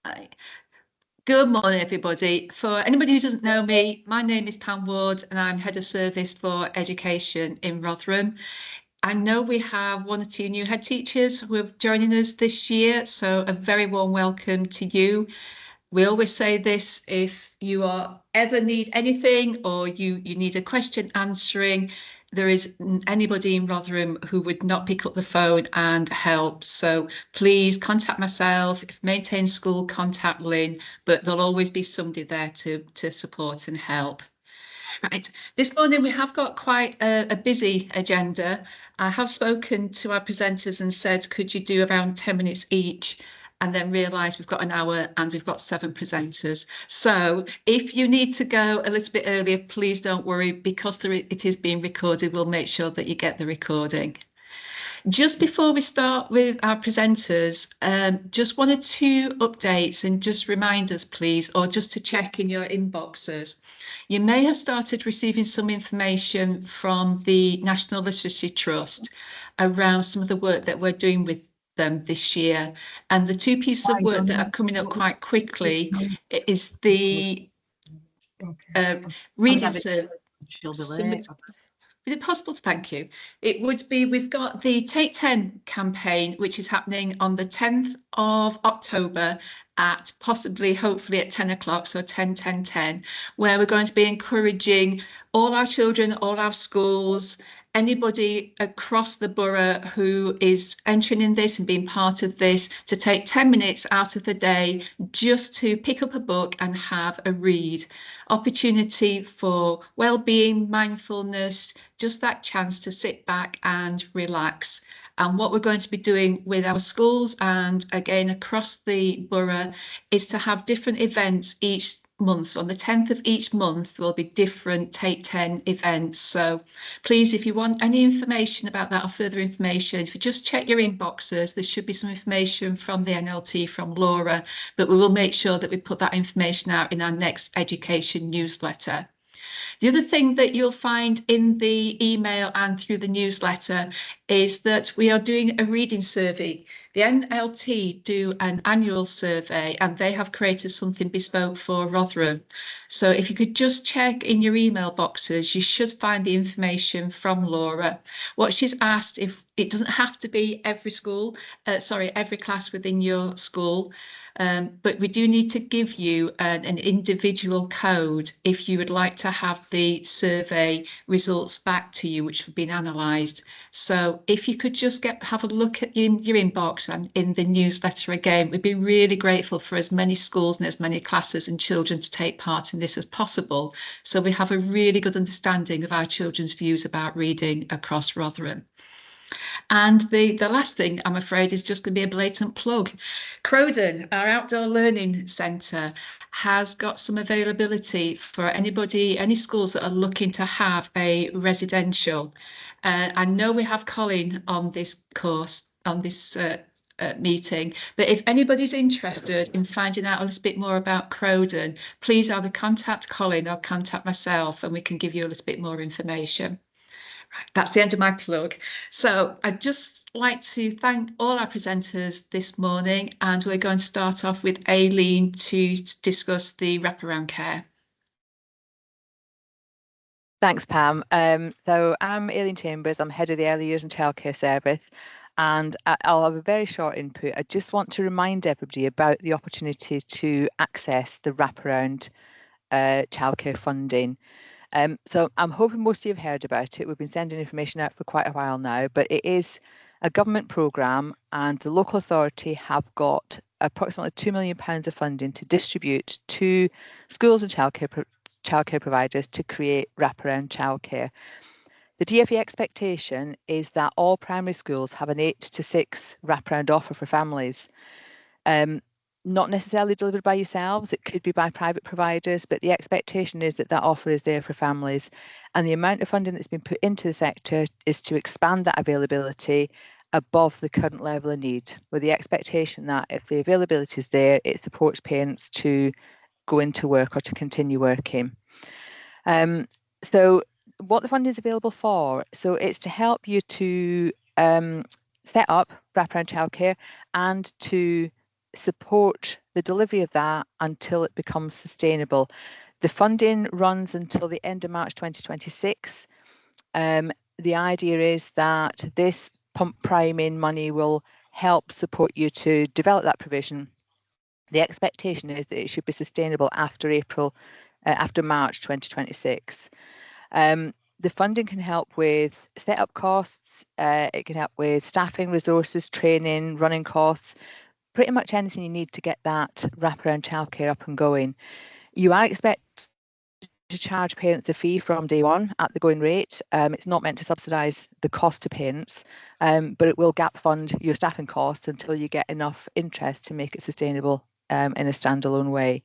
Hi. Good morning, everybody. For anybody who doesn't know me, my name is Pam Ward and I'm Head of Service for Education in Rotherham. I know we have one or two new head teachers who are joining us this year, so a very warm welcome to you. We always say this, if you ever need anything or you need a question answering, there is anybody in Rotherham who would not pick up the phone and help. So please contact myself. If Maintain School, contact Lynn, but there'll always be somebody there to support and help. Right. This morning we have got quite a busy agenda. I have spoken to our presenters and said, could you do around 10 minutes each? And then realised we've got an hour and we've got 7 presenters. So if you need to go a little bit earlier, please don't worry, because it is being recorded. We'll make sure that you get the recording. Just before we start with our presenters, just one or two updates and just reminders, please, or just to check in your inboxes. You may have started receiving some information from the National Literacy Trust around some of the work that we're doing with them this year. And the two pieces of work that are coming up quite quickly is the reading service. Is it possible to thank you? It would be, we've got the Take 10 campaign, which is happening on the 10th of October at possibly, hopefully at 10 o'clock, so 10, 10, 10, where we're going to be encouraging all our children, all our schools, anybody across the borough who is entering in this and being part of this to take 10 minutes out of the day just to pick up a book and have a read. Opportunity for well-being, mindfulness, just that chance to sit back and relax. And what we're going to be doing with our schools and again across the borough is to have different events each month. So on the 10th of each month, there will be different Take 10 events. So please, if you want any information about that or further information, if you just check your inboxes, there should be some information from the NLT from Laura, but we will make sure that we put that information out in our next education newsletter. The other thing that you'll find in the email and through the newsletter is that we are doing a reading survey. The NLT do an annual survey and they have created something bespoke for Rotherham. So if you could just check in your email boxes, you should find the information from Laura. What she's asked, if it doesn't have to be every school, every class within your school, but we do need to give you an individual code if you would like to have the survey results back to you, which have been analysed. So if you could just have a look at your inbox and in the newsletter again, we'd be really grateful for as many schools and as many classes and children to take part in this as possible. So we have a really good understanding of our children's views about reading across Rotherham. And the last thing, I'm afraid, is just going to be a blatant plug. Crowdon, our outdoor learning centre, has got some availability for anybody, any schools that are looking to have a residential. I know we have Colin on this course, on this meeting, but if anybody's interested in finding out a little bit more about Crowdon, please either contact Colin or contact myself and we can give you a little bit more information. Right, that's the end of my plug. So I'd just like to thank all our presenters this morning, and we're going to start off with Aileen to discuss the wraparound care. Thanks, Pam. So I'm Aileen Chambers. I'm head of the Early Years and Childcare Service, and I'll have a very short input. I just want to remind everybody about the opportunity to access the wraparound childcare funding. So I'm hoping most of you have heard about it. We've been sending information out for quite a while now, but it is a government programme and the local authority have got approximately £2 million of funding to distribute to schools and childcare providers to create wraparound childcare. The DfE expectation is that all primary schools have an 8 to 6 wraparound offer for families. Not necessarily delivered by yourselves, it could be by private providers, but the expectation is that that offer is there for families. And the amount of funding that's been put into the sector is to expand that availability above the current level of need, with the expectation that if the availability is there, it supports parents to go into work or to continue working. So what the funding is available for, so it's to help you to set up wraparound childcare and to support the delivery of that until it becomes sustainable. The funding runs until the end of March 2026. The idea is that this pump priming money will help support you to develop that provision. The expectation is that it should be sustainable after March 2026. The funding can help with setup costs, it can help with staffing, resources, training, running costs, pretty much anything you need to get that wraparound childcare up and going. You are expected to charge parents a fee from day one at the going rate. It's not meant to subsidise the cost to parents, but it will gap fund your staffing costs until you get enough interest to make it sustainable in a standalone way.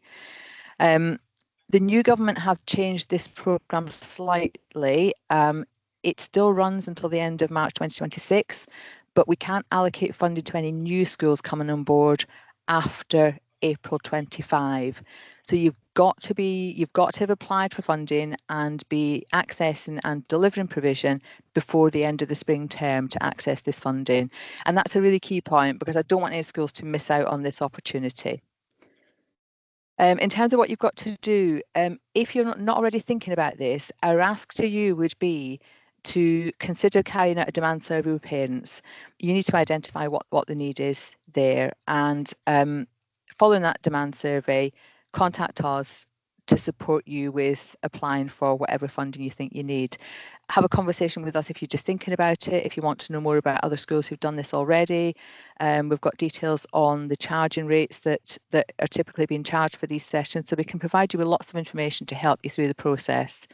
The new government have changed this programme slightly. It still runs until the end of March 2026, but we can't allocate funding to any new schools coming on board after April 25. So you've got to have applied for funding and be accessing and delivering provision before the end of the spring term to access this funding. And that's a really key point, because I don't want any schools to miss out on this opportunity. In terms of what you've got to do, if you're not already thinking about this, our ask to you would be to consider carrying out a demand survey with parents. You need to identify what the need is there, and following that demand survey, contact us to support you with applying for whatever funding you think you need. Have a conversation with us if you're just thinking about it, if you want to know more about other schools who've done this already. We've got details on the charging rates that are typically being charged for these sessions, so we can provide you with lots of information to help you through the process.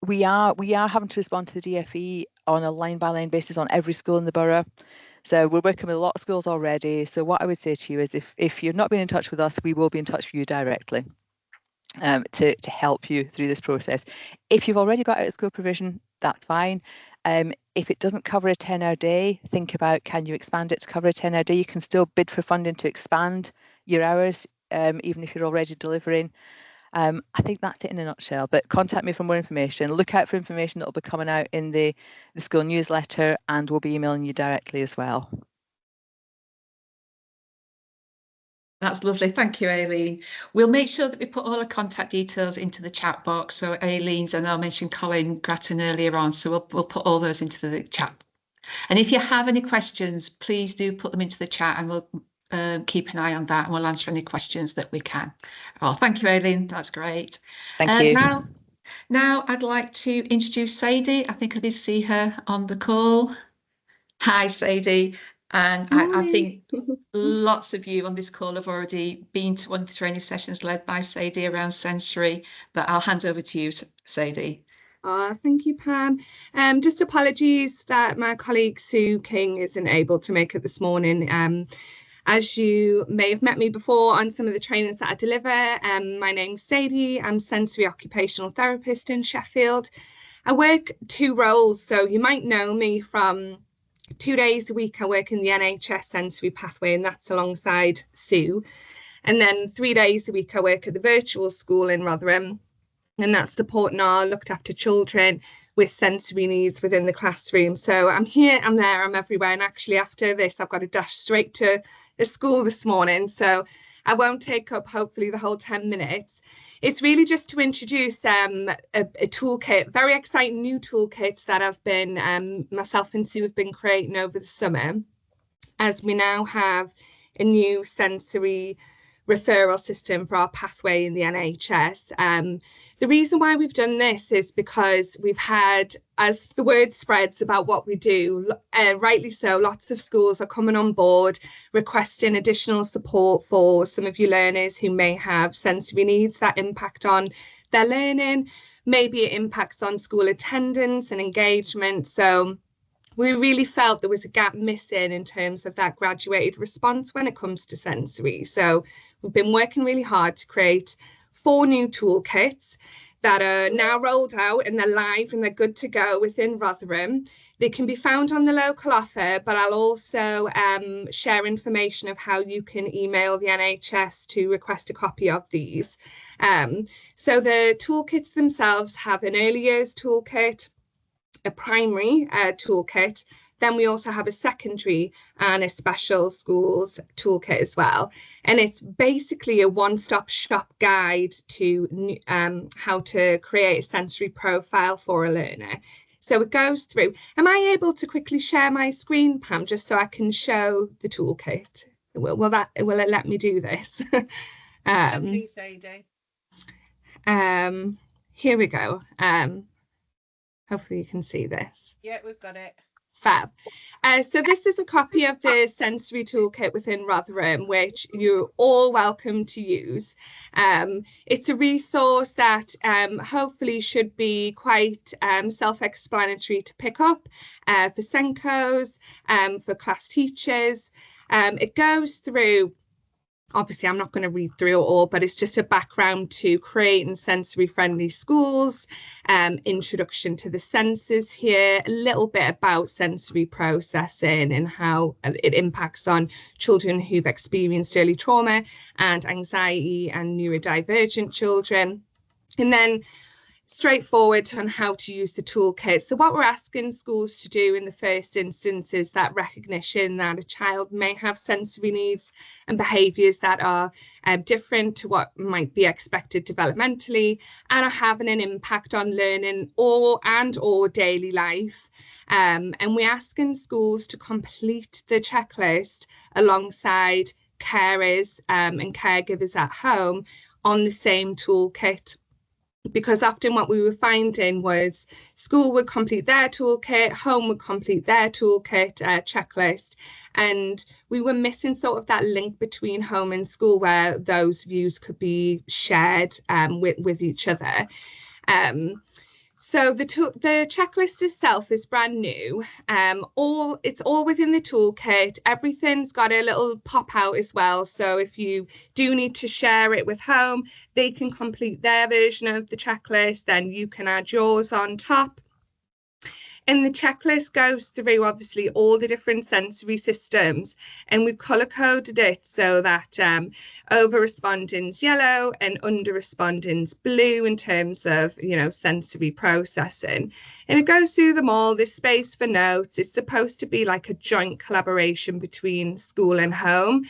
We are having to respond to the DFE on a line-by-line basis on every school in the borough. So we're working with a lot of schools already. So what I would say to you is, if you've not been in touch with us, we will be in touch with you directly to help you through this process. If you've already got out of school provision, that's fine. If it doesn't cover a 10-hour day, think about, can you expand it to cover a 10-hour day? You can still bid for funding to expand your hours, even if you're already delivering. I think that's it in a nutshell, but contact me for more information. Look out for information that will be coming out in the school newsletter, and we'll be emailing you directly as well. That's lovely. Thank you, Aileen. We'll make sure that we put all our contact details into the chat box. So Aileen's, and I mentioned Colin Grattan earlier on, so we'll put all those into the chat. And if you have any questions, please do put them into the chat, and we'll keep an eye on that, and we'll answer any questions that we can. Oh, thank you, Aileen. That's great. Thank you. Now I'd like to introduce Sadie. I think I did see her on the call. Hi, Sadie. And I think lots of you on this call have already been to one of the training sessions led by Sadie around sensory, but I'll hand over to you, Sadie. Thank you, Pam. Just apologies that my colleague Sue King isn't able to make it this morning. As you may have met me before on some of the trainings that I deliver, my name's Sadie. I'm sensory occupational therapist in Sheffield. I work 2 roles, so you might know me from 2 days a week. I work in the NHS sensory pathway, and that's alongside Sue. And then 3 days a week I work at the virtual school in Rotherham, and that's supporting our looked after children with sensory needs within the classroom. So I'm here, I'm there, I'm everywhere. And actually after this, I've got to dash straight to the school this morning. So I won't take up hopefully the whole 10 minutes. It's really just to introduce a toolkit, very exciting new toolkits that I've been, myself and Sue have been creating over the summer, as we now have a new sensory referral system for our pathway in the NHS. The reason why we've done this is because we've had, as the word spreads about what we do, rightly so, lots of schools are coming on board requesting additional support for some of your learners who may have sensory needs that impact on their learning. Maybe it impacts on school attendance and engagement. So we really felt there was a gap missing in terms of that graduated response when it comes to sensory. So we've been working really hard to create 4 new toolkits that are now rolled out, and they're live and they're good to go within Rotherham. They can be found on the local offer, but I'll also share information of how you can email the NHS to request a copy of these. So the toolkits themselves have an early years toolkit, a primary toolkit, Then we also have a secondary and a special schools toolkit as well. And it's basically a one-stop shop guide to how to create a sensory profile for a learner. So it goes through. Am I able to quickly share my screen, Pam, just so I can show the toolkit? Will it let me do this? Here we go. Hopefully you can see this. Yeah, we've got it. Fab. So this is a copy of the sensory toolkit within Rotherham, which you're all welcome to use. It's a resource that hopefully should be quite self-explanatory to pick up for Senkos, for class teachers. It goes through, obviously, I'm not going to read through it all, but it's just a background to creating sensory-friendly schools, introduction to the senses here, a little bit about sensory processing and how it impacts on children who've experienced early trauma and anxiety and neurodivergent children. And then straightforward on how to use the toolkit. So what we're asking schools to do in the first instance is that recognition that a child may have sensory needs and behaviours that are different to what might be expected developmentally and are having an impact on learning or daily life. And we're asking schools to complete the checklist alongside carers and caregivers at home on the same toolkit. Because often what we were finding was school would complete their toolkit, home would complete their toolkit checklist, and we were missing sort of that link between home and school where those views could be shared with each other. So the checklist itself is brand new. It's all within the toolkit. Everything's got a little pop out as well. So if you do need to share it with home, they can complete their version of the checklist, then you can add yours on top. And the checklist goes through obviously all the different sensory systems, and we've color coded it so that over responding's yellow and under responding's blue in terms of, sensory processing. And it goes through them all. There's space for notes. It's supposed to be like a joint collaboration between school and home.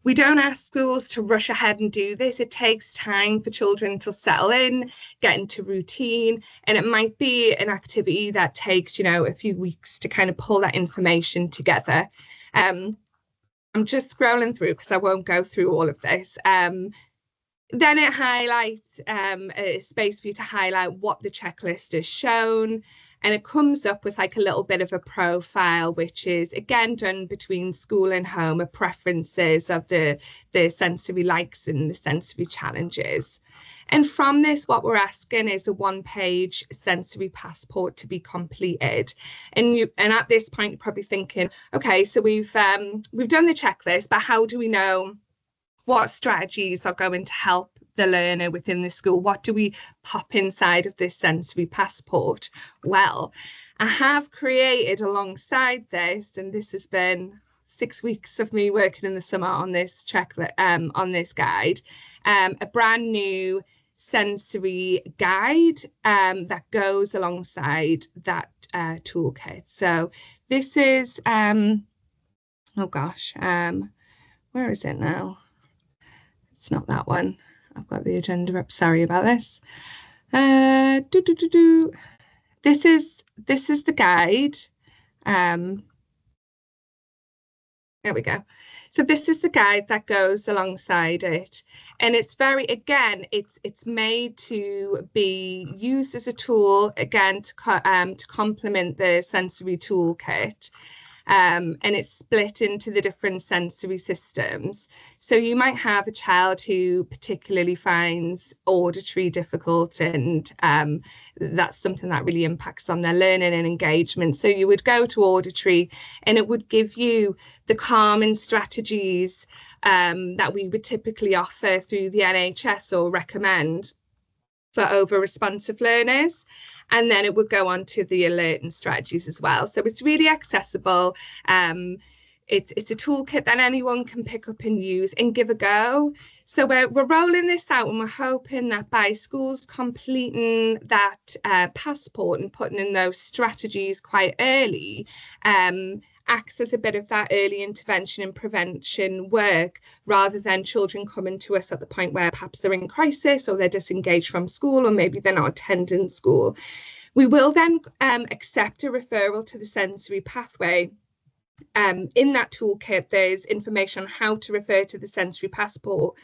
We don't ask schools to rush ahead and do this. It takes time for children to settle in, get into routine, and it might be an activity that takes, a few weeks to kind of pull that information together. I'm just scrolling through because I won't go through all of this. Then it highlights a space for you to highlight what the checklist has shown. And it comes up with like a little bit of a profile, which is again done between school and home, of preferences of the sensory likes and the sensory challenges. And from this, what we're asking is a one-page sensory passport to be completed. And at this point, you're probably thinking, okay, so we've done the checklist, but how do we know what strategies are going to help the learner within the school? What do we pop inside of this sensory passport? Well, I have created alongside this, and this has been 6 weeks of me working in the summer on this checklist, on this guide, a brand new sensory guide that goes alongside that toolkit. So this is, oh gosh, where is it now? It's not that one. I've got the agenda up. Sorry about this. This is the guide. There we go. So this is the guide that goes alongside it, and it's it's made to be used as a tool again to complement the sensory toolkit. And it's split into the different sensory systems. So you might have a child who particularly finds auditory difficult, and that's something that really impacts on their learning and engagement. So you would go to auditory, and it would give you the calming strategies that we would typically offer through the NHS or recommend for over-responsive learners. And then it would go on to the alerting strategies as well. So it's really accessible. it's a toolkit that anyone can pick up and use and give a go. So we're rolling this out, and we're hoping that by schools completing that passport and putting in those strategies quite early, acts as a bit of that early intervention and prevention work, rather than children coming to us at the point where perhaps they're in crisis or they're disengaged from school, or maybe they're not attending school. We will then accept a referral to the sensory pathway. In that toolkit, there's information on how to refer to the sensory passport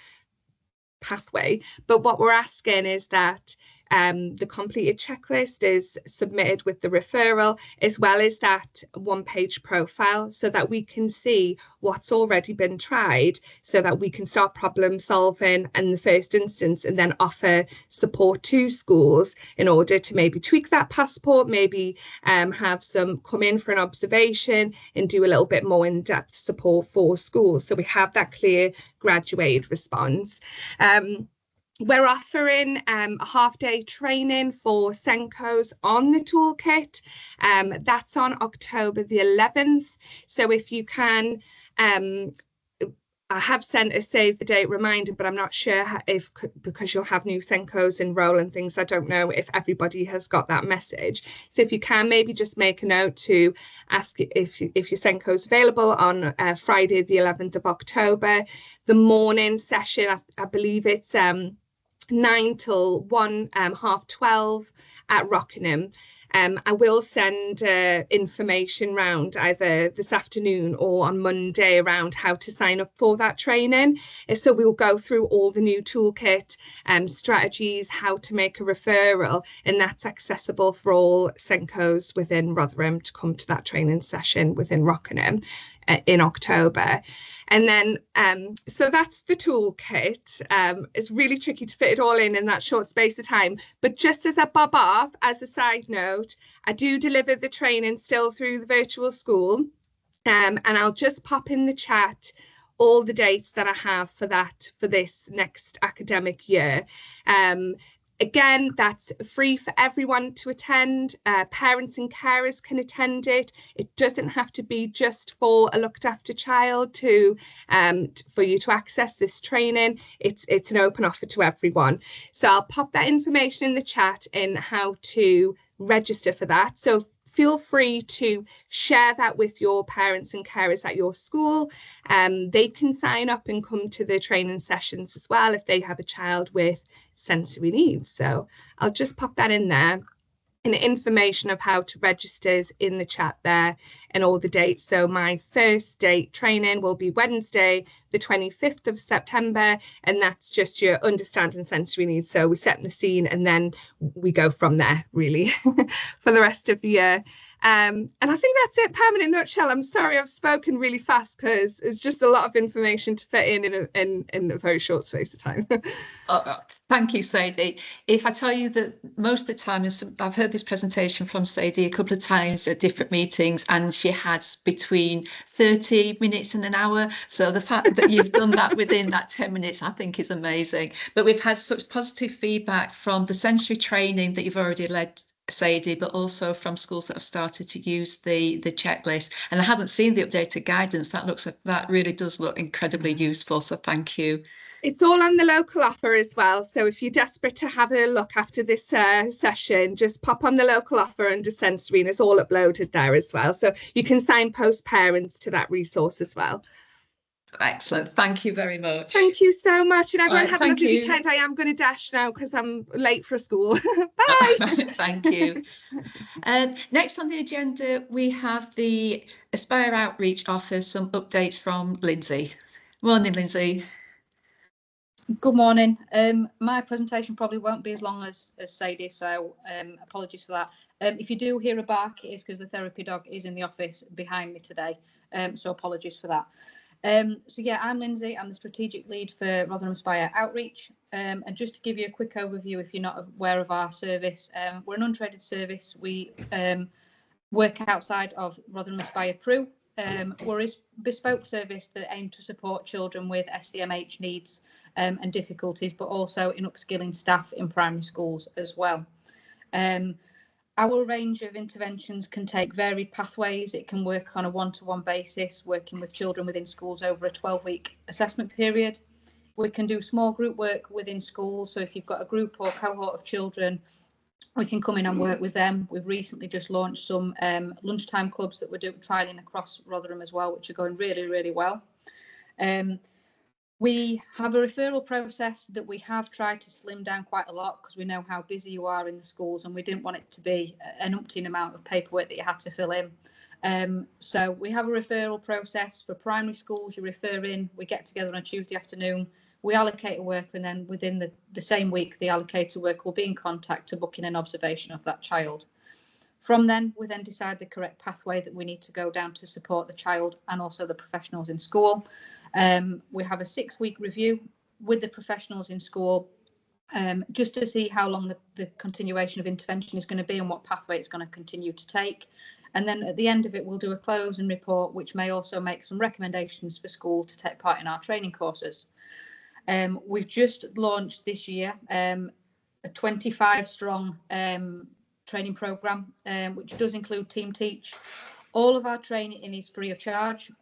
pathway, but what we're asking is that the completed checklist is submitted with the referral, as well as that one-page profile, so that we can see what's already been tried, so that we can start problem solving in the first instance, and then offer support to schools in order to maybe tweak that passport, maybe have some come in for an observation and do a little bit more in-depth support for schools, so we have that clear graduated response. We're offering a half-day training for Senkos on the toolkit. That's on October the 11th. So if you can, I have sent a save the date reminder, but I'm not sure if, because you'll have new Senkos enroll and things, I don't know if everybody has got that message. So if you can, maybe just make a note to ask if your Senko's available on Friday the 11th of October. The morning session, I believe it's 9 till 1, half 12 at Rotherham. I will send information round either this afternoon or on Monday around how to sign up for that training. So we'll go through all the new toolkit strategies, how to make a referral, and that's accessible for all Senkos within Rotherham to come to that training session within Rotherham in October. And then, so that's the toolkit. It's really tricky to fit it all in that short space of time. But just as a bob off, as a side note, I do deliver the training still through the virtual school. And I'll just pop in the chat all the dates that I have for this next academic year. Again, that's free for everyone to attend. Parents and carers can attend it. It doesn't have to be just for a looked after child for you to access this training. It's an open offer to everyone. So I'll pop that information in the chat in how to register for that. So feel free to share that with your parents and carers at your school. They can sign up and come to the training sessions as well if they have a child with sensory needs. So I'll just pop that in there. And information of how to register is in the chat there, and all the dates. So my first date training will be Wednesday, the 25th of September, and that's just your understanding sensory needs. So we're setting the scene and then we go from there, really, for the rest of the year. And I think that's it, Pam, in a nutshell. I'm sorry I've spoken really fast because it's just a lot of information to fit in a very short space of time. Thank you, Sadie. If I tell you that most of the time, I've heard this presentation from Sadie a couple of times at different meetings, and she had between 30 minutes and an hour. So the fact that you've done that within that 10 minutes, I think is amazing. But we've had such positive feedback from the sensory training that you've already led, Sadie, but also from schools that have started to use the checklist. And I haven't seen the updated guidance. That really does look incredibly useful. So thank you. It's all on the local offer as well. So if you're desperate to have a look after this session, just pop on the local offer under sensory, and it's all uploaded there as well. So you can signpost parents to that resource as well. Excellent. Thank you very much. Thank you so much. And everyone have a lovely you. weekend. I am going to dash now because I'm late for school. Bye. Thank you. Next on the agenda, we have the Aspire Outreach offers some updates from Lindsay. Morning, Lindsay. Good morning. My presentation probably won't be as long as Sadie, so apologies for that. If you do hear a bark, it is because the therapy dog is in the office behind me today, so apologies for that. So yeah, I'm Lindsay. I'm the strategic lead for Rotherham Aspire Outreach. And just to give you a quick overview, if you're not aware of our service, we're an untraded service. We work outside of Rotherham Aspire Crew. We're a bespoke service that aims to support children with SEMH needs and difficulties, but also in upskilling staff in primary schools as well. Our range of interventions can take varied pathways. It can work on a one-to-one basis, working with children within schools over a 12-week assessment period. We can do small group work within schools. So if you've got a group or cohort of children, we can come in and work with them. We've recently just launched some lunchtime clubs that we're trialling across Rotherham as well, which are going really, really well. We have a referral process that we have tried to slim down quite a lot because we know how busy you are in the schools, and we didn't want it to be an umpteen amount of paperwork that you had to fill in. So we have a referral process for primary schools. You refer in, we get together on a Tuesday afternoon, we allocate a worker, and then within the same week, the allocated worker will be in contact to book in an observation of that child. From then, we then decide the correct pathway that we need to go down to support the child and also the professionals in school. We have a 6-week review with the professionals in school, just to see how long the continuation of intervention is going to be and what pathway it's going to continue to take. And then at the end of it, we'll do a closing report, which may also make some recommendations for school to take part in our training courses. We've just launched this year a 25-strong training programme, which does include Team Teach. All of our training is free of charge.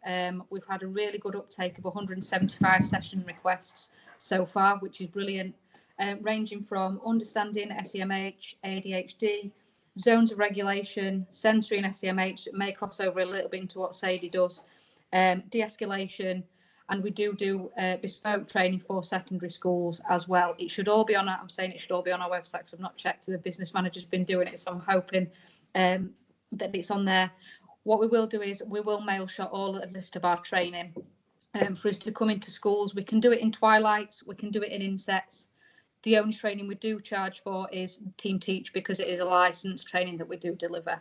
We've had a really good uptake of 175 session requests so far, which is brilliant, ranging from understanding SEMH, ADHD, zones of regulation, sensory and SEMH that may cross over a little bit into what Sadie does, de-escalation, and we do bespoke training for secondary schools as well. It should all be on I'm saying it should all be on our website because I've not checked. The business manager's been doing it, so I'm hoping that it's on there. What we will do is we will mail shot all a list of our training for us to come into schools. We can do it in twilights, we can do it in insets. The only training we do charge for is Team Teach because it is a licensed training that we do deliver.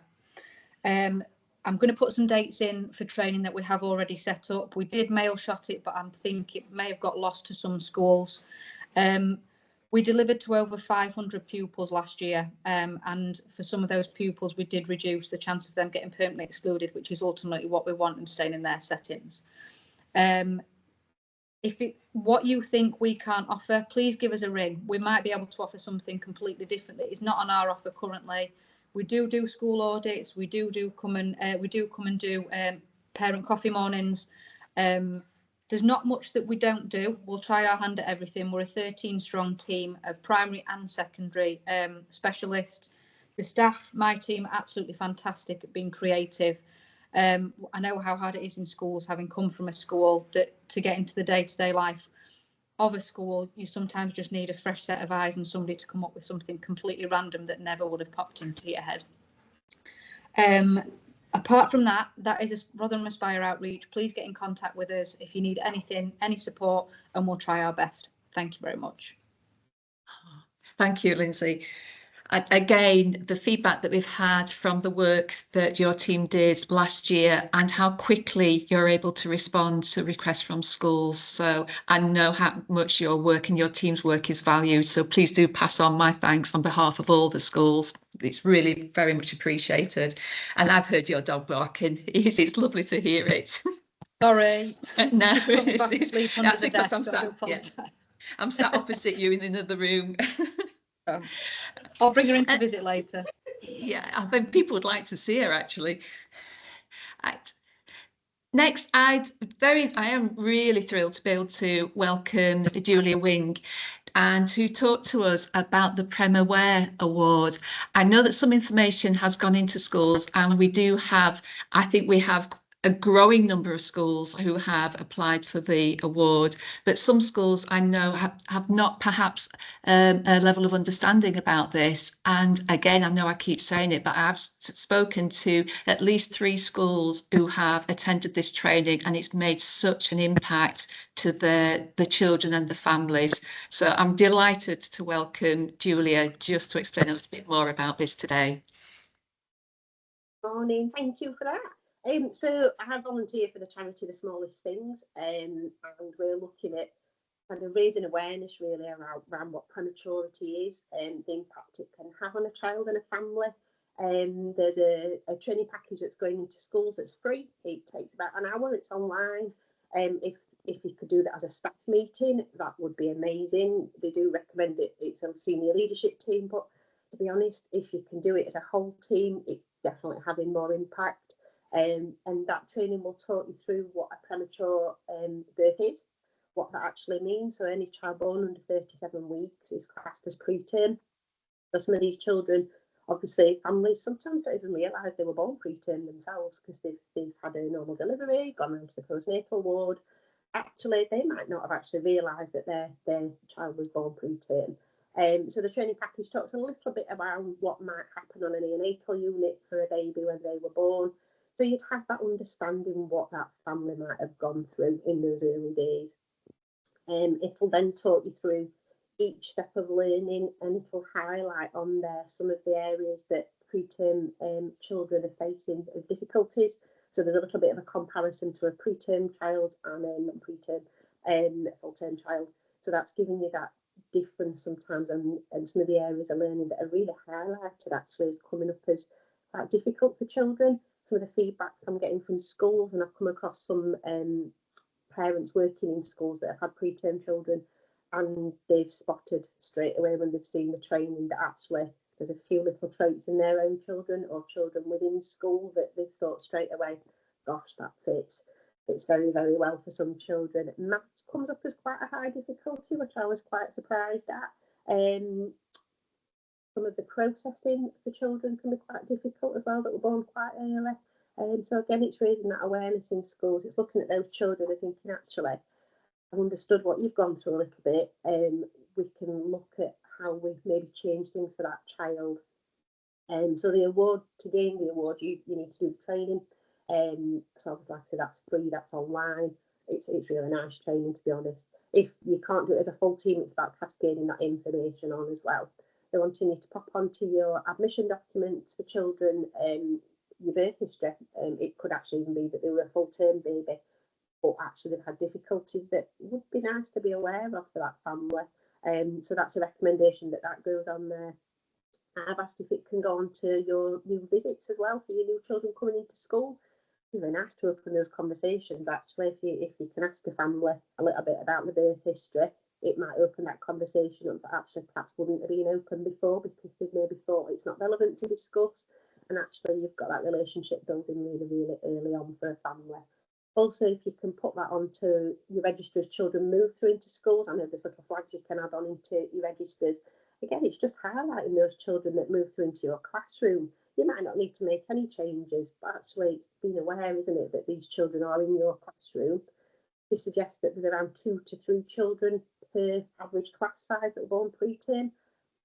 I'm going to put some dates in for training that we have already set up. We did mail shot it, but I think it may have got lost to some schools. We delivered to over 500 pupils last year, and for some of those pupils, we did reduce the chance of them getting permanently excluded, which is ultimately what we want them staying in their settings. What you think we can't offer, please give us a ring. We might be able to offer something completely different that is not on our offer currently. We do school audits. We do come and do parent coffee mornings. There's not much that we don't do. We'll try our hand at everything. We're a 13-strong team of primary and secondary specialists. The staff, my team, are absolutely fantastic at being creative. I know how hard it is in schools, having come from a school, that to get into the day-to-day life of a school, you sometimes just need a fresh set of eyes and somebody to come up with something completely random that never would have popped into your head. Apart from that, that is a Rotherham Aspire outreach. Please get in contact with us if you need anything, any support, and we'll try our best. Thank you very much. Thank you, Lindsay. Again, the feedback that we've had from the work that your team did last year and how quickly you're able to respond to requests from schools. So I know how much your work and your team's work is valued. So please do pass on my thanks on behalf of all the schools. It's really very much appreciated. And I've heard your dog barking. It's lovely to hear it. Sorry. No, that's because I'm sat opposite you in another room. I'll bring her in to visit later. Yeah, I think people would like to see her actually. Next, I am really thrilled to be able to welcome Julia Wing and to talk to us about the Prem Aware Award. I know that some information has gone into schools, and I think we have a growing number of schools who have applied for the award, but some schools I know have not perhaps a level of understanding about this. And again, I know I keep saying it, but I've spoken to at least 3 schools who have attended this training, and it's made such an impact to the children and the families. So I'm delighted to welcome Julia just to explain a little bit more about this today. Morning, thank you for that. So I have volunteered for the charity The Smallest Things, and we're looking at kind of raising awareness really around what prematurity is and the impact it can have on a child and a family. There's a training package that's going into schools that's free. It takes about an hour. It's online. If you could do that as a staff meeting, that would be amazing. They do recommend it. It's a senior leadership team, but to be honest, if you can do it as a whole team, it's definitely having more impact. And that training will talk you through what a premature birth is, what that actually means. So any child born under 37 weeks is classed as preterm. So some of these children, obviously families sometimes don't even realise they were born preterm themselves, because they've had a normal delivery, gone into the postnatal ward. Actually, they might not have actually realised that their child was born preterm. So the training package talks a little bit about what might happen on a neonatal unit for a baby when they were born. So you'd have that understanding what that family might have gone through in those early days. It'll then talk you through each step of learning, and it'll highlight on there some of the areas that preterm children are facing of difficulties. So there's a little bit of a comparison to a preterm child and a non-preterm full-term child. So that's giving you that difference sometimes, and some of the areas of learning that are really highlighted actually is coming up as quite difficult for children. Some of the feedback I'm getting from schools, and I've come across some parents working in schools that have had preterm children, and they've spotted straight away when they've seen the training that actually there's a few little traits in their own children or children within school that they've thought straight away, gosh, that fits very, very well for some children. Maths comes up as quite a high difficulty, which I was quite surprised at. Some of the processing for children can be quite difficult as well, that were born quite early. So again, it's raising that awareness in schools. It's looking at those children and thinking, actually, I've understood what you've gone through a little bit. We can look at how we maybe change things for that child. So the award, to gain the award, you need to do the training. So obviously, like I said, that's free, that's online. It's really nice training, to be honest. If you can't do it as a full team, it's about cascading that information on as well. They're wanting you to pop onto your admission documents for children, your birth history. It could actually even be that they were a full-term baby, but actually they've had difficulties that would be nice to be aware of for that family. So that's a recommendation that goes on there. I've asked if it can go on to your new visits as well for your new children coming into school. Really nice to open those conversations, actually. If you can ask a family a little bit about the birth history, it might open that conversation up that actually perhaps wouldn't have been open before, because they've maybe thought it's not relevant to discuss. And actually you've got that relationship building really, really early on for a family. Also, if you can put that onto your register as children move through into schools, I know there's little flags you can add on into your registers. Again, it's just highlighting those children that move through into your classroom. You might not need to make any changes, but actually it's being aware, isn't it, that these children are in your classroom. They suggest that there's around 2 to 3 children per average class size that are born preterm.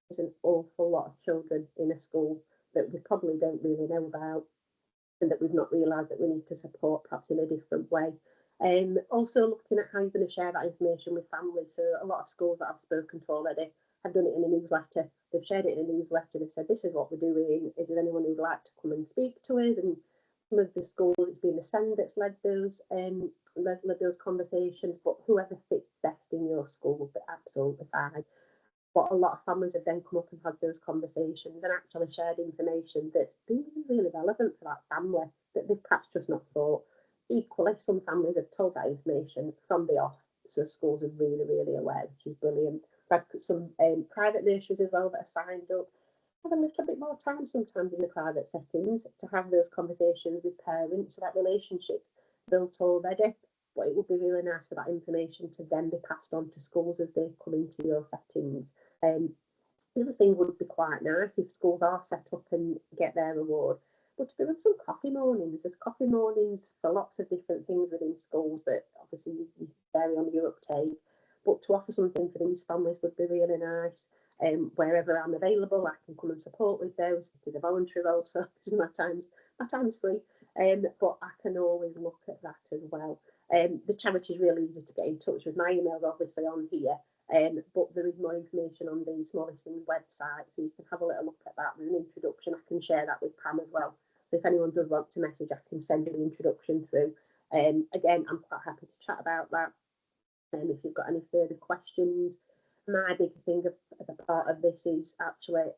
There's an awful lot of children in a school that we probably don't really know about, and that we've not realised that we need to support perhaps in a different way. Also looking at how you're going to share that information with families. So a lot of schools that I've spoken to already have done it in a newsletter. They've shared it in a newsletter. They've said, this is what we're doing. Is there anyone who'd like to come and speak to us? And some of the schools, it's been the SEND that's led those conversations, but whoever fits best in your school will be absolutely fine. But a lot of families have then come up and had those conversations and actually shared information that's been really relevant for that family that they've perhaps just not thought. Equally, some families have told that information from the off, so schools are really, really aware, which is brilliant. I've had some private nurseries as well that are signed up. Have a little bit more time sometimes in the private settings to have those conversations with parents, so that relationship's built already. But it would be really nice for that information to then be passed on to schools as they come into your settings. The other thing would be quite nice if schools are set up and get their award, but to be with some coffee mornings. There's coffee mornings for lots of different things within schools that obviously you vary on your uptake, but to offer something for these families would be really nice. Wherever I'm available, I can come and support with those. It is a voluntary role, so my time's free, but I can always look at that as well. The charity is really easy to get in touch with. My email's obviously on here, but there is more information on the Smallest Things website, so you can have a little look at that. There's an introduction. I can share that with Pam as well. So if anyone does want to message, I can send an introduction through. Again, I'm quite happy to chat about that. If you've got any further questions. My big thing of a part of this is actually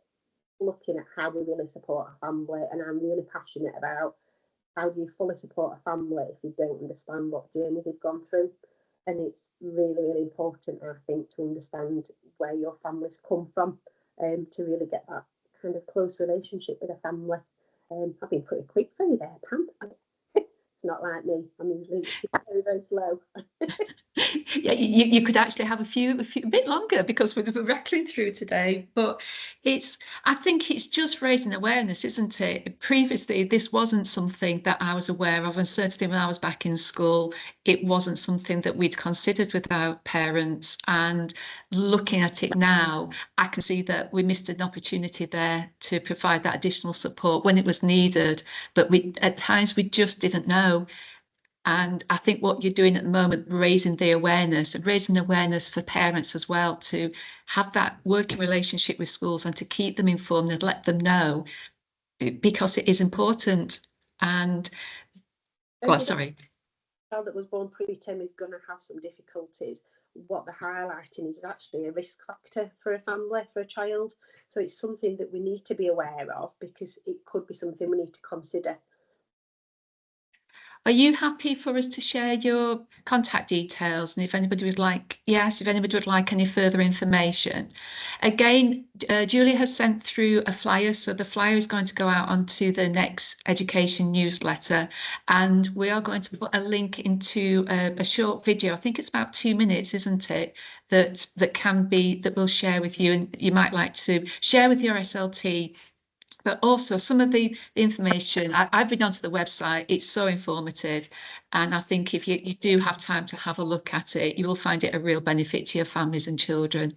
looking at how we really support a family, and I'm really passionate about how do you fully support a family if you don't understand what journey they've gone through. And it's really, really important, I think, to understand where your family's come from, to really get that kind of close relationship with a family. I've been pretty quick through there, Pam. It's not like me. I'm usually very, very slow. Yeah, you could actually have a bit longer because we're rattling through today. But I think it's just raising awareness, isn't it? Previously, this wasn't something that I was aware of, and certainly when I was back in school, it wasn't something that we'd considered with our parents. And looking at it now, I can see that we missed an opportunity there to provide that additional support when it was needed. But at times we just didn't know. And I think what you're doing at the moment, raising awareness for parents as well, to have that working relationship with schools and to keep them informed and let them know, because it is important. And, well, sorry. A child that was born preterm is going to have some difficulties. What they're highlighting is actually a risk factor for a family, for a child. So it's something that we need to be aware of, because it could be something we need to consider. Are you happy for us to share your contact details? And if anybody would like any further information. Again, Julia has sent through a flyer. So the flyer is going to go out onto the next education newsletter. And we are going to put a link into a short video. I think it's about 2 minutes, isn't it? That we'll share with you. And you might like to share with your SLT. But also some of the information, I've been onto the website, it's so informative. And I think if you do have time to have a look at it, you will find it a real benefit to your families and children.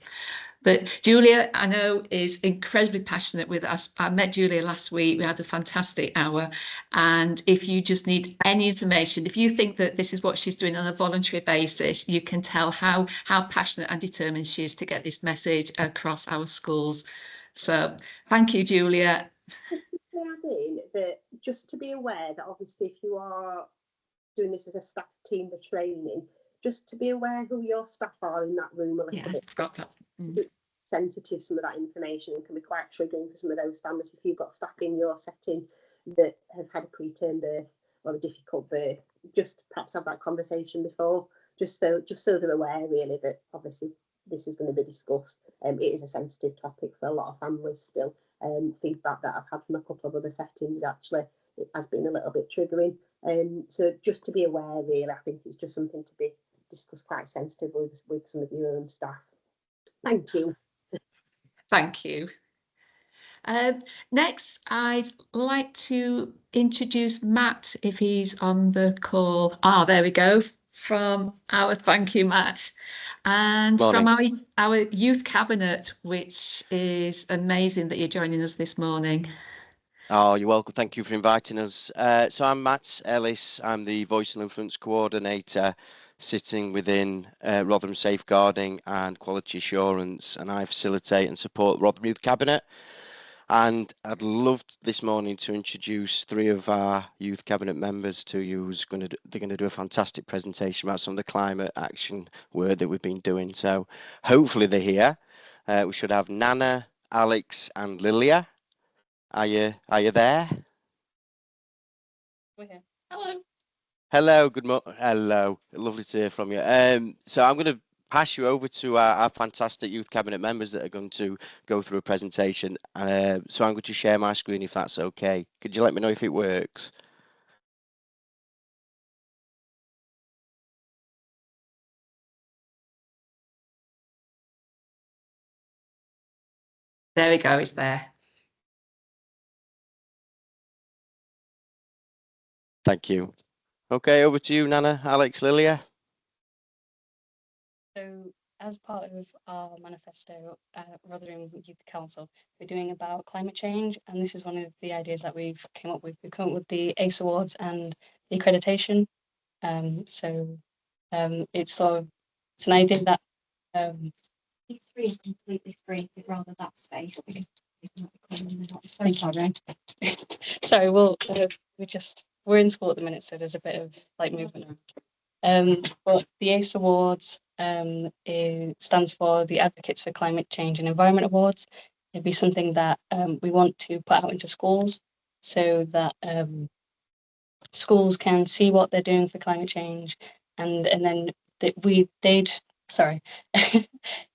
But Julia, I know, is incredibly passionate with us. I met Julia last week. We had a fantastic hour. And if you just need any information, if you think that this is what she's doing on a voluntary basis, you can tell how passionate and determined she is to get this message across our schools. So thank you, Julia. Add in that, just to be aware that obviously if you are doing this as a staff team, the training, just to be aware who your staff are in that room a little bit. I've got that. It's sensitive, some of that information, and can be quite triggering for some of those families if you've got staff in your setting that have had a preterm birth or a difficult birth. Just perhaps have that conversation before, just so they're aware really that obviously this is going to be discussed. It is a sensitive topic for a lot of families still. Feedback that I've had from a couple of other settings, actually, it has been a little bit triggering. So just to be aware, really, I think it's just something to be discussed quite sensitively with some of your own staff. Thank you. Thank you. Next, I'd like to introduce Matt, if he's on the call. There we go. Thank you, Matt. And Morning. From our youth cabinet, which is amazing that you're joining us this morning. Oh, you're welcome. Thank you for inviting us. So I'm Matt Ellis. I'm the Voice and Influence Coordinator sitting within Rotherham Safeguarding and Quality Assurance, and I facilitate and support Rotherham Youth Cabinet. And I'd love this morning to introduce 3 of our youth cabinet members to you. They're going to do a fantastic presentation about some of the climate action work that we've been doing. So hopefully they're here. We should have Nana, Alex, and Lilia. Are you there? We're here. Hello. Hello. Good morning. Hello. Lovely to hear from you. So I'm going to pass you over to our fantastic youth cabinet members that are going to go through a presentation. So I'm going to share my screen if that's okay. Could you let me know if it works? There we go, it's there. Thank you. Okay, over to you, Nana, Alex, Lilia. So, as part of our manifesto at Rotherham Youth Council, we're doing about climate change, and this is one of the ideas that we've come up with. We've come up with the ACE Awards and the accreditation. It's an idea that free is completely free. We'd rather that space because it's not recording, they're not so sorry. Sorry, we're in school at the minute, so there's a bit of like movement around. But the ACE Awards stands for the Advocates for Climate Change and Environment Awards. It'd be something that we want to put out into schools so that schools can see what they're doing for climate change, and then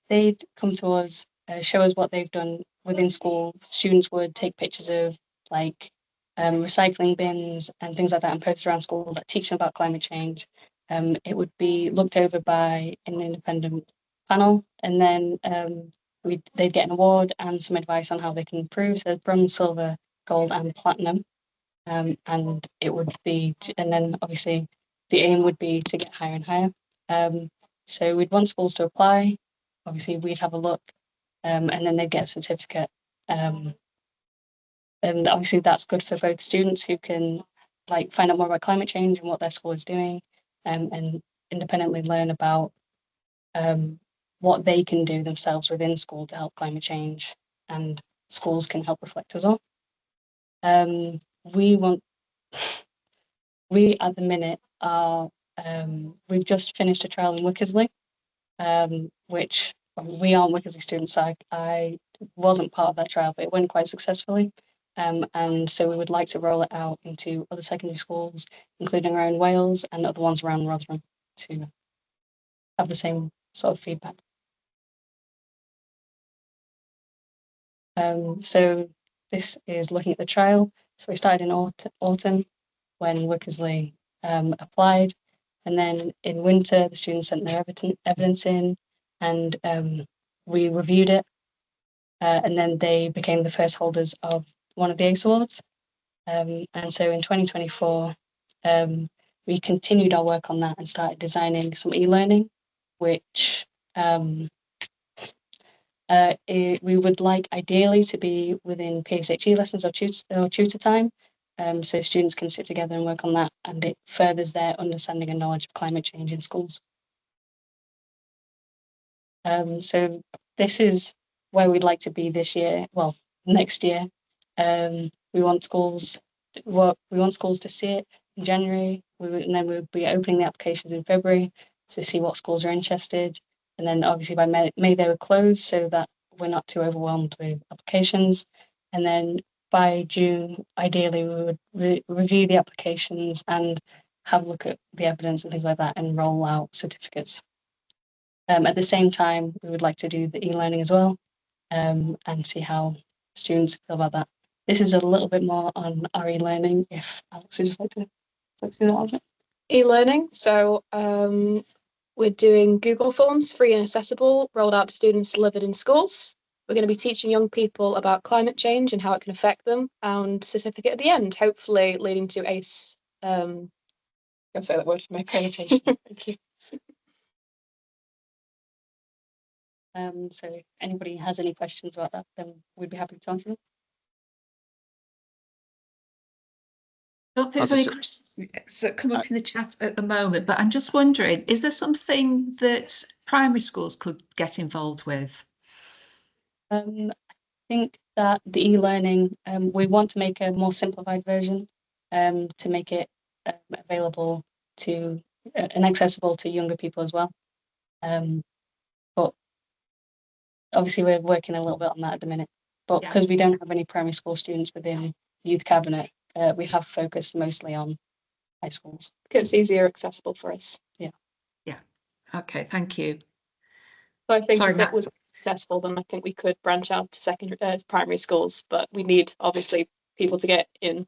they'd come to us, show us what they've done within school, students would take pictures of like recycling bins and things like that and post around school that teach them about climate change. It would be looked over by an independent panel, and then they'd get an award and some advice on how they can improve. So bronze, silver, gold, and platinum. And it would be, and then obviously the aim would be to get higher and higher. So we'd want schools to apply. Obviously, we'd have a look, and then they'd get a certificate. And obviously, that's good for both students who can like find out more about climate change and what their school is doing, and independently learn about what they can do themselves within school to help climate change, and schools can help reflect as well. We at the minute are we've just finished a trial in Wickersley, which we aren't Wickersley students, so I wasn't part of that trial, but it went quite successfully. And so we would like to roll it out into other secondary schools, including around Wales and other ones around Rotherham, to have the same sort of feedback. So this is looking at the trial. So we started in autumn when Wickersley applied, and then in winter the students sent their evidence in, and we reviewed it, and then they became the first holders of one of the ACE Awards. And so in 2024 we continued our work on that and started designing some e-learning, which we would like ideally to be within PSHE lessons or tutor time, so students can sit together and work on that, and it furthers their understanding and knowledge of climate change in schools. So this is where we'd like to be this year, well, next year. We want schools to see it in January, and then we'll be opening the applications in February to see what schools are interested. And then obviously by May they were closed so that we're not too overwhelmed with applications. And then by June, ideally, we would review the applications and have a look at the evidence and things like that and roll out certificates. At the same time, we would like to do the e-learning as well, and see how students feel about that. This is a little bit more on our e-learning, if Alex would just like to do that a bit. E-learning. So we're doing Google Forms, free and accessible, rolled out to students, delivered in schools. We're going to be teaching young people about climate change and how it can affect them, and certificate at the end, hopefully leading to ACE. I'll say that word for my presentation. Thank you. So if anybody has any questions about that, then we'd be happy to answer them. I don't think there's any questions that come up in the chat at the moment, but I'm just wondering, is there something that primary schools could get involved with? I think that the e-learning, we want to make a more simplified version, to make it available to and accessible to younger people as well. But obviously we're working a little bit on that at the minute. But because we don't have any primary school students within youth cabinet, we have focused mostly on high schools. Because it's easier accessible for us. Yeah. Yeah. Okay, thank you. So I think if it was successful, then I think we could branch out to secondary, primary schools, but we need obviously people to get in.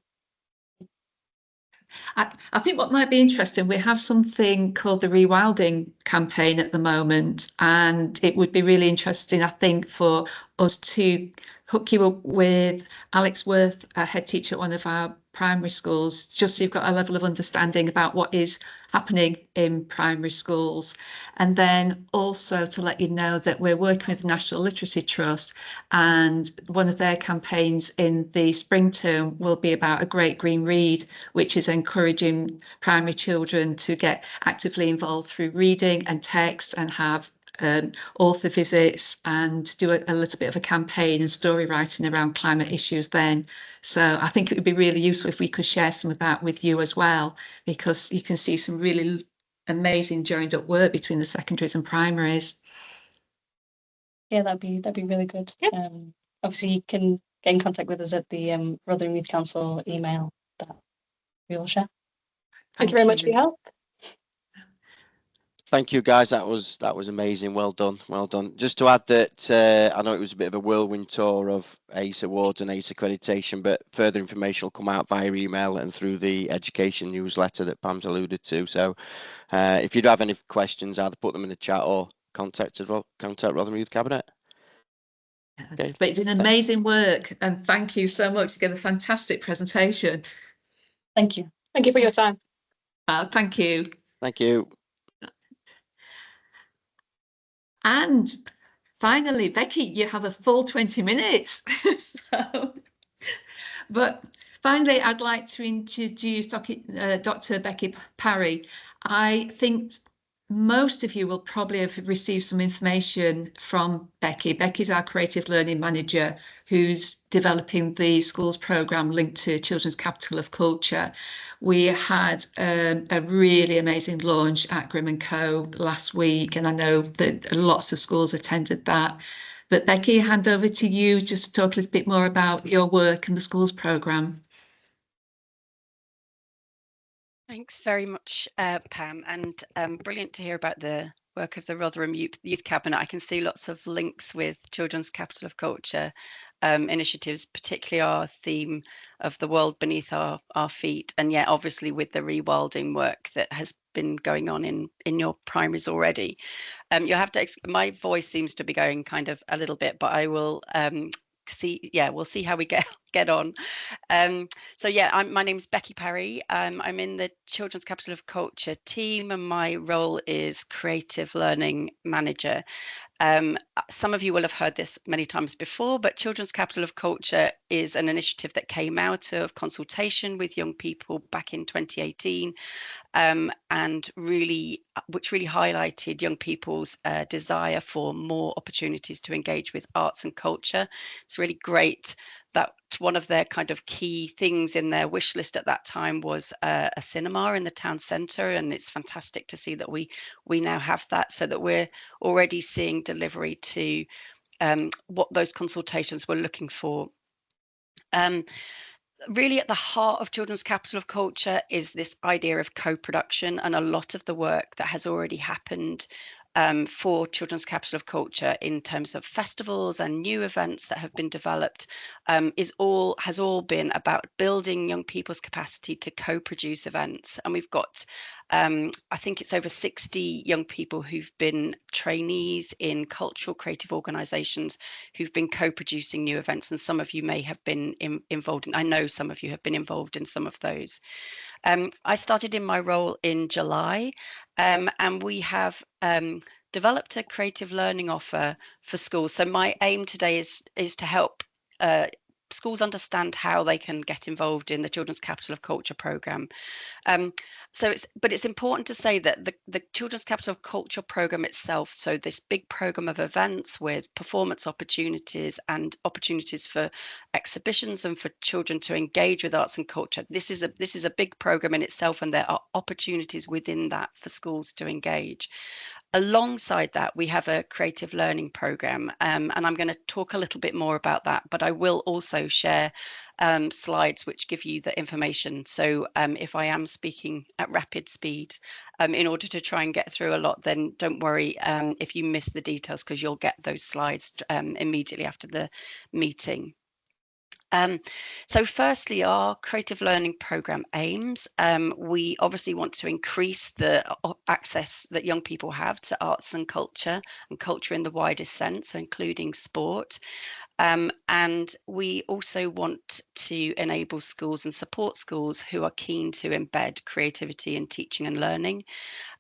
I think what might be interesting, we have something called the Rewilding campaign at the moment, and it would be really interesting, I think, for us to hook you up with Alex Worth, a head teacher at one of our primary schools, just so you've got a level of understanding about what is happening in primary schools. And then also to let you know that we're working with the National Literacy Trust, and one of their campaigns in the spring term will be about a great green read, which is encouraging primary children to get actively involved through reading and text, and have author visits, and do a little bit of a campaign and story writing around climate issues then. So I think it would be really useful if we could share some of that with you as well, because you can see some really amazing joined up work between the secondaries and primaries. Yeah, that'd be really good. Yep. Obviously you can get in contact with us at the Rotherham Youth Council email that we will share. Thank you very much for your help. Thank you, guys. That was amazing. Well done. Well done. Just to add that I know it was a bit of a whirlwind tour of ACE Awards and ACE accreditation, but further information will come out via email and through the education newsletter that Pam's alluded to. So if you do have any questions, either put them in the chat or contact Rotherham Youth Cabinet. Okay. But it's an amazing work, and thank you so much. You gave a fantastic presentation. Thank you. Thank you for your time. Thank you. Thank you. And finally, Becky, you have a full 20 minutes. But finally, I'd like to introduce Dr. Becky Parry. I think most of you will probably have received some information from Becky. Becky's our creative learning manager who's developing the schools programme linked to Children's Capital of Culture. We had a really amazing launch at Grimm & Co last week, and I know that lots of schools attended that. But Becky, hand over to you just to talk a little bit more about your work and the schools programme. Thanks very much, Pam, and brilliant to hear about the work of the Rotherham Youth Cabinet. I can see lots of links with Children's Capital of Culture initiatives, particularly our theme of the world beneath our feet, and yet obviously with the rewilding work that has been going on in your primaries already. You'll have to, my voice seems to be going kind of a little bit, but I will we'll see how we get on. So yeah, my name is Becky Parry. I'm in the Children's Capital of Culture team, and my role is Creative Learning Manager. Some of you will have heard this many times before, but Children's Capital of Culture is an initiative that came out of consultation with young people back in 2018, and which really highlighted young people's desire for more opportunities to engage with arts and culture. It's really great that one of their kind of key things in their wish list at that time was a cinema in the town centre, and it's fantastic to see that we now have that, so that we're already seeing delivery to what those consultations were looking for. Really at the heart of Children's Capital of Culture is this idea of co-production, and a lot of the work that has already happened for Children's Capital of Culture in terms of festivals and new events that have been developed has all been about building young people's capacity to co-produce events. And we've got I think it's over 60 young people who've been trainees in cultural creative organisations who've been co-producing new events, and some of you may have been involved in, I know some of you have been involved in some of those. I started in my role in July, and we have developed a creative learning offer for schools. So my aim today is to help schools understand how they can get involved in the Children's Capital of Culture programme. But it's important to say that the Children's Capital of Culture programme itself, so this big programme of events with performance opportunities and opportunities for exhibitions and for children to engage with arts and culture, this is a big programme in itself, and there are opportunities within that for schools to engage. Alongside that, we have a creative learning programme, and I'm going to talk a little bit more about that, but I will also share slides which give you the information. So if I am speaking at rapid speed in order to try and get through a lot, then don't worry if you miss the details, because you'll get those slides immediately after the meeting. So firstly, our creative learning programme aims. We obviously want to increase the access that young people have to arts and culture in the widest sense, so including sport. And we also want to enable schools and support schools who are keen to embed creativity in teaching and learning.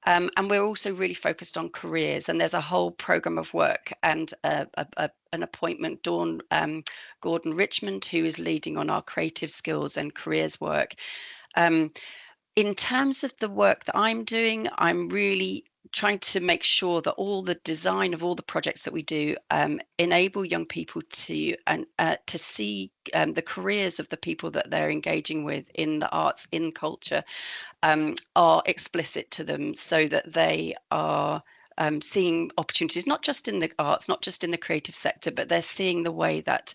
And we're also really focused on careers, and there's a whole programme of work and an appointment, Dawn Gordon Richmond, who is leading on our creative skills and careers work. In terms of the work that I'm doing, I'm really trying to make sure that all the design of all the projects that we do enable young people to see the careers of the people that they're engaging with in the arts, in culture, are explicit to them, so that they are seeing opportunities, not just in the arts, not just in the creative sector, but they're seeing the way that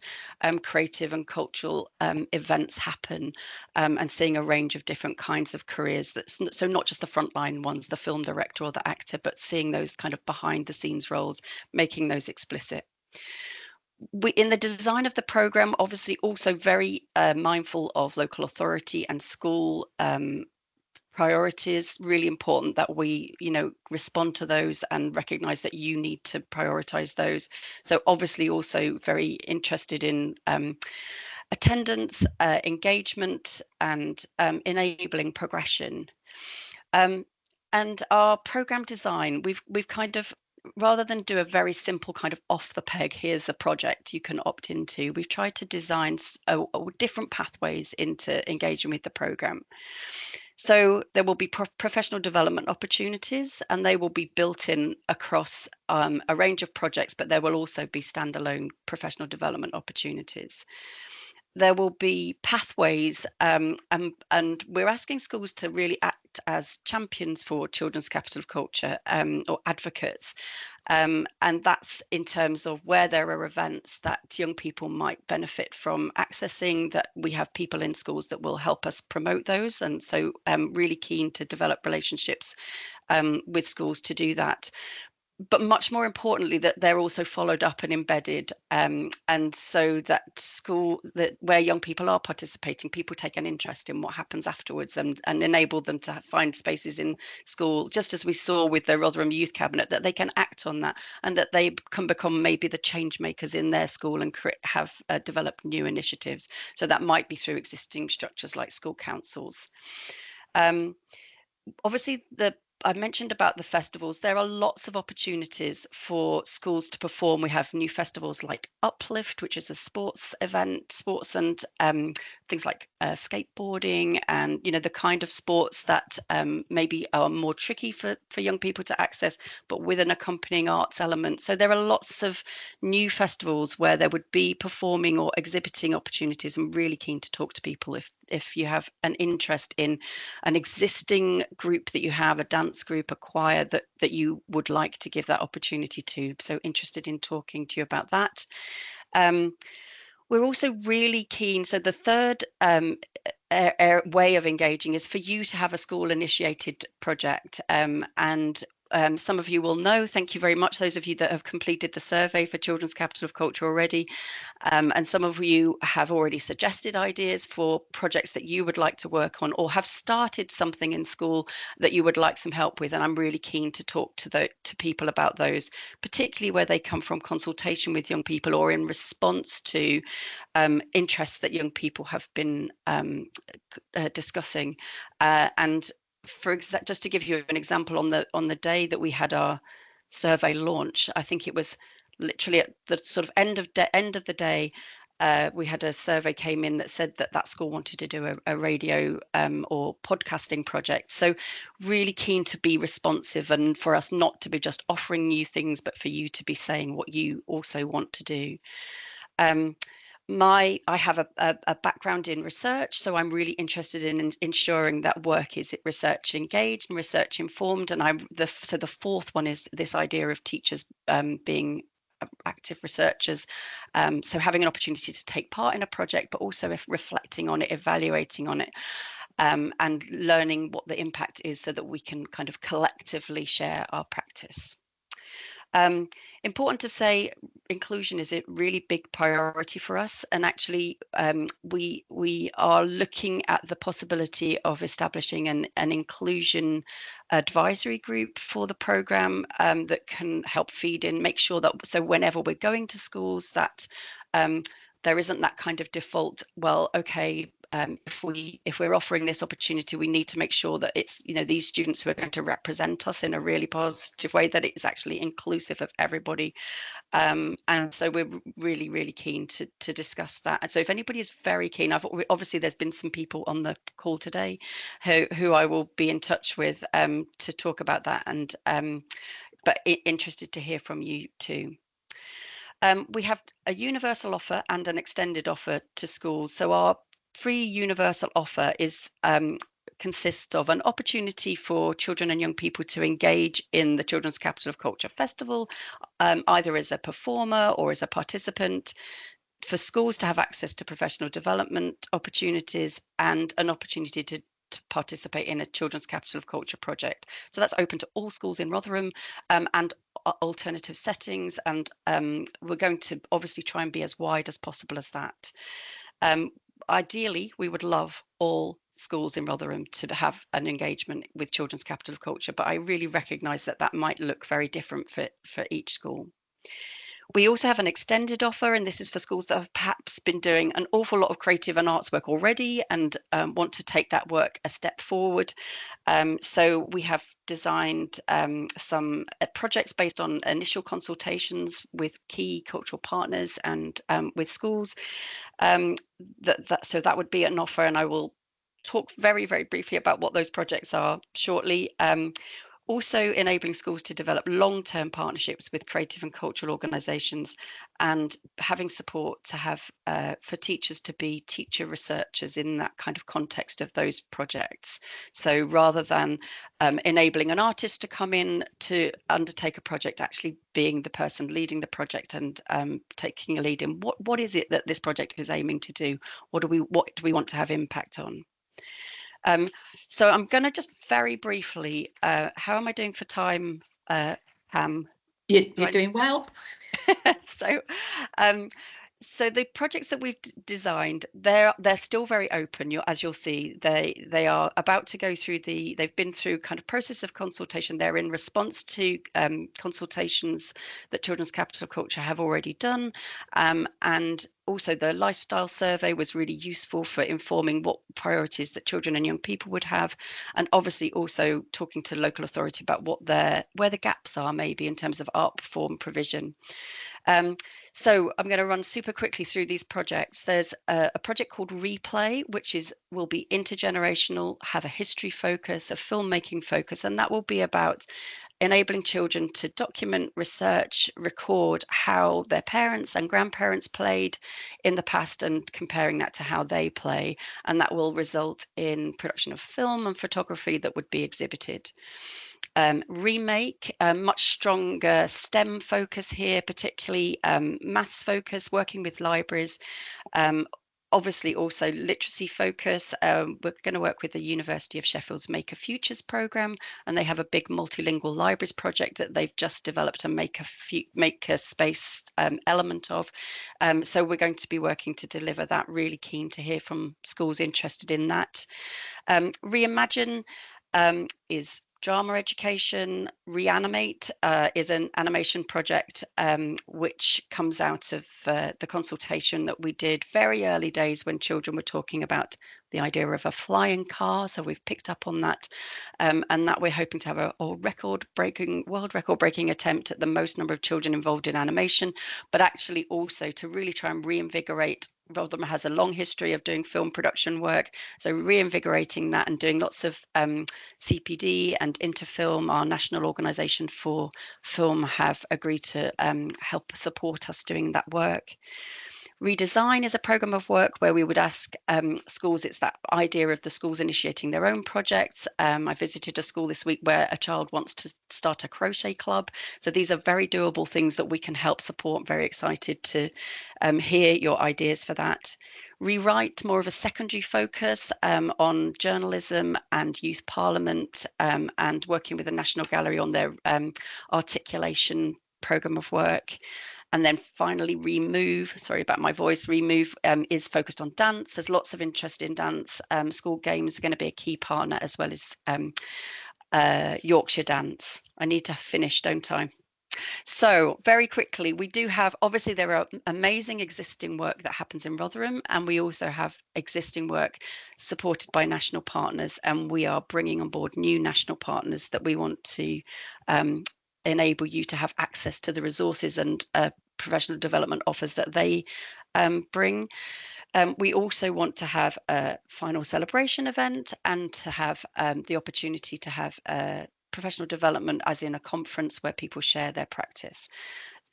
creative and cultural events happen, and seeing a range of different kinds of careers. So not just the frontline ones, the film director or the actor, but seeing those kind of behind the scenes roles, making those explicit. In the design of the program, obviously also very mindful of local authority and school priorities. Really important that we, respond to those and recognize that you need to prioritize those. So obviously also very interested in attendance, engagement, and enabling progression. And our program design, we've kind of, rather than do a very simple kind of off the peg, here's a project you can opt into, we've tried to design different pathways into engaging with the program. So there will be professional development opportunities, and they will be built in across a range of projects, but there will also be standalone professional development opportunities. There will be pathways, and we're asking schools to really act as champions for Children's Capital of Culture, or advocates. And that's in terms of where there are events that young people might benefit from accessing, that we have people in schools that will help us promote those. And so really keen to develop relationships with schools to do that. But much more importantly, that they're also followed up and embedded, and so that where young people are participating, people take an interest in what happens afterwards, and enable them to find spaces in school, just as we saw with the Rotherham Youth Cabinet, that they can act on that, and that they can become maybe the change makers in their school and have developed new initiatives. So that might be through existing structures like school councils. Obviously, I mentioned about the festivals. There are lots of opportunities for schools to perform. We have new festivals like Uplift, which is a sports event, sports and things like skateboarding, and the kind of sports that maybe are more tricky for young people to access, but with an accompanying arts element. So there are lots of new festivals where there would be performing or exhibiting opportunities. I'm really keen to talk to people if you have an interest in an existing group that you have, a dance group, a choir that you would like to give that opportunity to. So interested in talking to you about that. We're also really keen. So the third way of engaging is for you to have a school initiated project, and some of you will know, thank you very much, those of you that have completed the survey for Children's Capital of Culture already, and some of you have already suggested ideas for projects that you would like to work on, or have started something in school that you would like some help with. And I'm really keen to talk to people about those, particularly where they come from consultation with young people or in response to interests that young people have been discussing. And just to give you an example, on the day that we had our survey launch, I think it was literally at the sort of end of the day, we had a survey came in that said that school wanted to do a radio or podcasting project. So really keen to be responsive, and for us not to be just offering you things, but for you to be saying what you also want to do. I have a background in research, so I'm really interested in ensuring that work is research engaged and research informed. And so the fourth one is this idea of teachers being active researchers, so having an opportunity to take part in a project, but also reflecting on it, evaluating on it, and learning what the impact is, so that we can kind of collectively share our practice. Important to say, inclusion is a really big priority for us, and actually we are looking at the possibility of establishing an inclusion advisory group for the programme, that can help feed in, make sure that, so whenever we're going to schools, that there isn't that kind of default, well, okay, if we're offering this opportunity, we need to make sure that it's, these students who are going to represent us in a really positive way, that it's actually inclusive of everybody. And so we're really, really keen to discuss that. And so if anybody is very keen, obviously there's been some people on the call today who I will be in touch with to talk about that, and but interested to hear from you too. We have a universal offer and an extended offer to schools. So our free universal offer is consists of an opportunity for children and young people to engage in the Children's Capital of Culture Festival, either as a performer or as a participant, for schools to have access to professional development opportunities, and an opportunity to participate in a Children's Capital of Culture project. So that's open to all schools in Rotherham, and alternative settings, and we're going to obviously try and be as wide as possible as that. Ideally, we would love all schools in Rotherham to have an engagement with Children's Capital of Culture, but I really recognise that that might look very different for each school. We also have an extended offer, and this is for schools that have perhaps been doing an awful lot of creative and arts work already and want to take that work a step forward. So we have designed some projects based on initial consultations with key cultural partners and with schools. So that would be an offer, and I will talk very, very briefly about what those projects are shortly. Also enabling schools to develop long-term partnerships with creative and cultural organisations, and having support to have for teachers to be teacher researchers in that kind of context of those projects. So rather than enabling an artist to come in to undertake a project, actually being the person leading the project and taking a lead in what is it that this project is aiming to do? What do we want to have impact on? So I'm going to just very briefly, how am I doing for time, Pam? You're doing well. So the projects that we've designed, they're still very open. As you'll see, they are about to go through they've been through kind of process of consultation. They're in response to consultations that Children's Capital of Culture have already done, and also the lifestyle survey was really useful for informing what priorities that children and young people would have, and obviously also talking to local authority about where the gaps are maybe in terms of art form provision. So I'm going to run super quickly through these projects. There's a project called Replay, which will be intergenerational, have a history focus, a filmmaking focus, and that will be about enabling children to document, research, record how their parents and grandparents played in the past and comparing that to how they play. And that will result in production of film and photography that would be exhibited. Remake, much stronger STEM focus here, particularly maths focus, working with libraries. Obviously also literacy focus. We're going to work with the University of Sheffield's Maker Futures programme, and they have a big multilingual libraries project that they've just developed a maker space element of. So we're going to be working to deliver that. Really keen to hear from schools interested in that. Reimagine is drama education. Reanimate is an animation project which comes out of the consultation that we did very early days when children were talking about the idea of a flying car. So we've picked up on that, and that we're hoping to have a world record-breaking attempt at the most number of children involved in animation, but actually also to really try and reinvigorate. Rotherham has a long history of doing film production work, so reinvigorating that and doing lots of CPD and Interfilm, our national organisation for film, have agreed to help support us doing that work. Redesign is a programme of work where we would ask schools, it's that idea of the schools initiating their own projects. I visited a school this week where a child wants to start a crochet club. So these are very doable things that we can help support. Very excited to hear your ideas for that. Rewrite, more of a secondary focus on journalism and youth parliament, and working with the National Gallery on their articulation programme of work. And then finally, Remove, sorry about my voice, Remove is focused on dance. There's lots of interest in dance. School Games are going to be a key partner, as well as Yorkshire Dance. I need to finish, don't I? So very quickly, we do have, obviously there are amazing existing work that happens in Rotherham, and we also have existing work supported by national partners, and we are bringing on board new national partners that we want to enable you to have access to the resources and professional development offers that they bring. We also want to have a final celebration event and to have the opportunity to have professional development, as in a conference where people share their practice.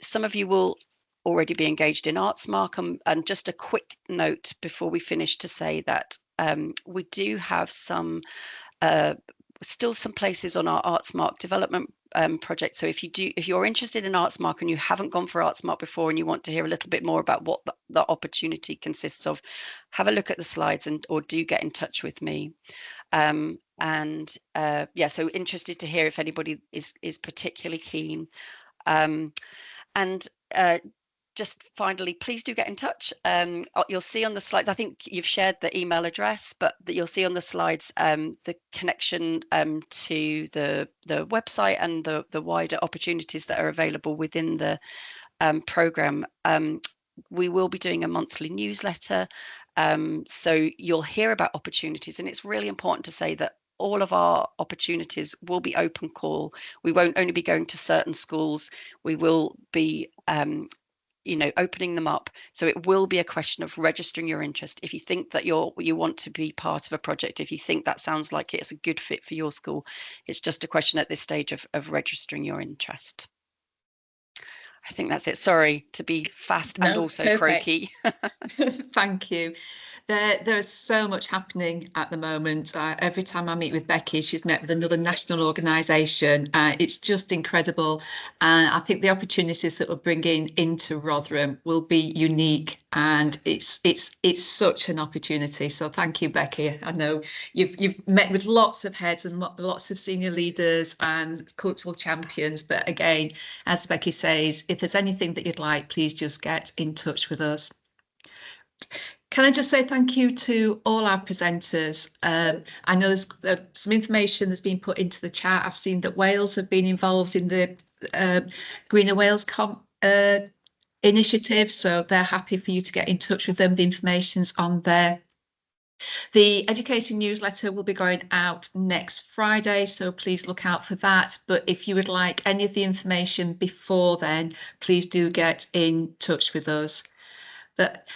Some of you will already be engaged in Arts Mark, and just a quick note before we finish to say that we do have some still some places on our ArtsMark development project. So if you're interested in ArtsMark and you haven't gone for ArtsMark before and you want to hear a little bit more about what the opportunity consists of, have a look at the slides or do get in touch with me. Yeah, so interested to hear if anybody is particularly keen. Just finally, please do get in touch. You'll see on the slides, I think you've shared the email address, but you'll see on the slides the connection to the website and the wider opportunities that are available within the programme. We will be doing a monthly newsletter, so you'll hear about opportunities, and it's really important to say that all of our opportunities will be open call. We won't only be going to certain schools. We will be opening them up. So it will be a question of registering your interest. If you think that you want to be part of a project, if you think that sounds like it's a good fit for your school, it's just a question at this stage of registering your interest. I think that's it. Sorry to be fast and also perfect. croaky. Thank you. There is so much happening at the moment. Every time I meet with Becky, she's met with another national organisation. It's just incredible. And I think the opportunities that we're bringing into Rotherham will be unique. And it's such an opportunity. So thank you, Becky. I know you've met with lots of heads and lots of senior leaders and cultural champions. But again, as Becky says, if there's anything that you'd like, please just get in touch with us. Can I just say thank you to all our presenters? I know there's some information that's been put into the chat. I've seen that Wales have been involved in the Greener Wales initiative, so they're happy for you to get in touch with them. The information's on there. The education newsletter will be going out next Friday, so please look out for that. But if you would like any of the information before then, please do get in touch with us. But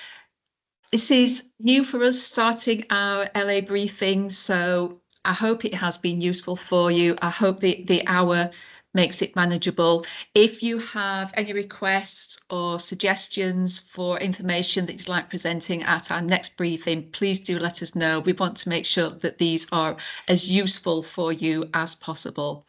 this is new for us, starting our LA briefing, so I hope it has been useful for you. I hope the hour makes it manageable. If you have any requests or suggestions for information that you'd like presenting at our next briefing, please do let us know. We want to make sure that these are as useful for you as possible.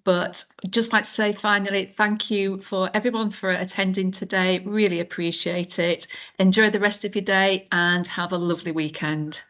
But just like to say finally, thank you for everyone for attending today. Really appreciate it. Enjoy the rest of your day and have a lovely weekend.